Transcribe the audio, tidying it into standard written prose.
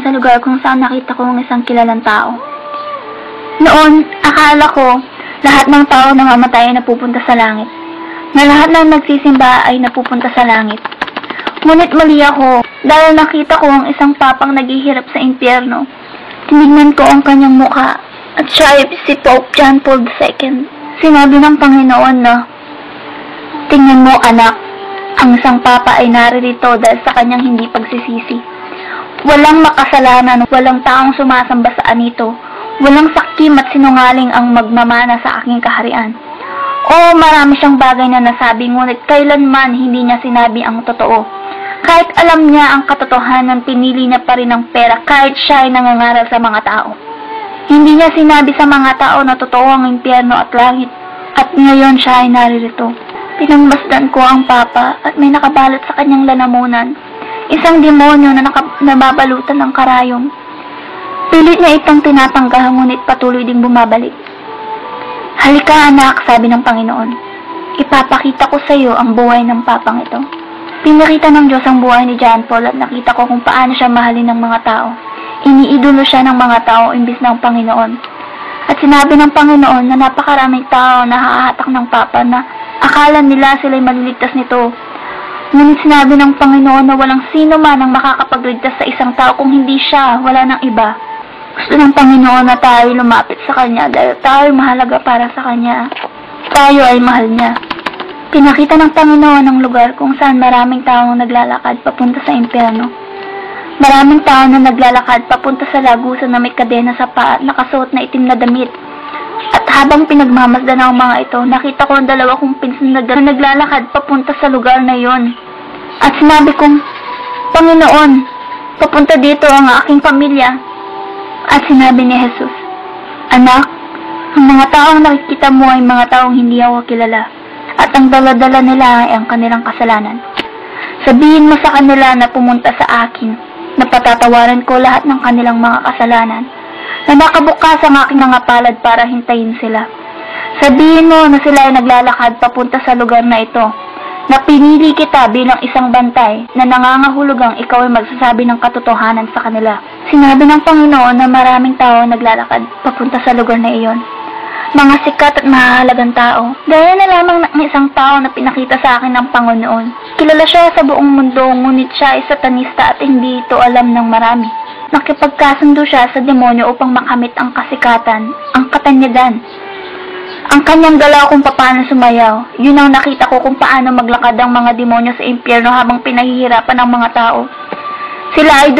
sa lugar kung saan nakita ko ang isang kilalang tao. Noon, akala ko lahat ng tao na mamatay ay napupunta sa langit, na lahat ng nagsisimba ay napupunta sa langit. Ngunit mali ako dahil nakita ko ang isang papang naghihirap sa impyerno. Tinignan ko ang kanyang mukha at siya ay si Pope John Paul II. Sinabi ng Panginoon na, "Tingnan mo anak, ang isang papa ay naririto dahil sa kanyang hindi pagsisisi. Walang makasalanan, walang taong sumasamba sa anito, walang sakim at sinungaling ang magmamana sa aking kaharian." Oo, marami siyang bagay na nasabi, ngunit kailanman hindi niya sinabi ang totoo. Kahit alam niya ang katotohanan, pinili niya pa rin ang pera kahit siya ay nangangaral sa mga tao. Hindi niya sinabi sa mga tao na totoo ang impyerno at langit, at ngayon siya ay naririto. Pinagmasdan ko ang papa at may nakabalot sa kanyang lalamunan, isang demonyo na nababalutan ng karayom. Pilit niya itong tinatanggal, ngunit patuloy ding bumabalik. "Halika anak," sabi ng Panginoon. "Ipapakita ko sa iyo ang buhay ng papang ito." Pinakita ng Diyos ang buhay ni John Paul at nakita ko kung paano siya mahalin ng mga tao. Iniidolo siya ng mga tao imbis ng Panginoon. At sinabi ng Panginoon na napakaraming tao na hahatak ng Papa na akala nila sila'y maliligtas nito. Ngunit sinabi ng Panginoon na walang sino man ang makakapagligtas sa isang tao kung hindi siya, wala ng iba. Gusto ng Panginoon na tayo lumapit sa Kanya dahil tayo mahalaga para sa Kanya. Tayo ay mahal niya. Pinakita ng Panginoon ang lugar kung saan maraming taong naglalakad papunta sa impyerno. Maraming tao na naglalakad papunta sa lagusan na may kadena sa paa at nakasuot na itim na damit. At habang pinagmamasdan ang mga ito, nakita ko ang dalawa kong pinsan na naglalakad papunta sa lugar na yon. At sinabi kong, "Panginoon, papunta dito ang aking pamilya." At sinabi ni Jesus, "Anak, ang mga taong nakikita mo ay mga taong hindi ako kilala, at ang dala-dala nila ay ang kanilang kasalanan. Sabihin mo sa kanila na pumunta sa akin, na patatawaran ko lahat ng kanilang mga kasalanan, na nakabukas ang aking mga palad para hintayin sila. Sabihin mo na sila ay naglalakad papunta sa lugar na ito, na pinili kita bilang isang bantay na nangangahulugang ikaw ay magsasabi ng katotohanan sa kanila." Sinabi ng Panginoon na maraming tao naglalakad papunta sa lugar na iyon. Mga sikat at mahahalagang tao. Gaya na lamang ng isang tao na pinakita sa akin ng Panginoon. Kilala siya sa buong mundo, ngunit siya ay satanista at hindi ito alam ng marami. Nakipagkasundo siya sa demonyo upang makamit ang kasikatan, ang katanyagan. Ang kanyang galaw kung paano sumayaw, yun ang nakita ko kung paano maglakad ang mga demonyo sa impyerno habang pinahihirapan ng mga tao. Sila ay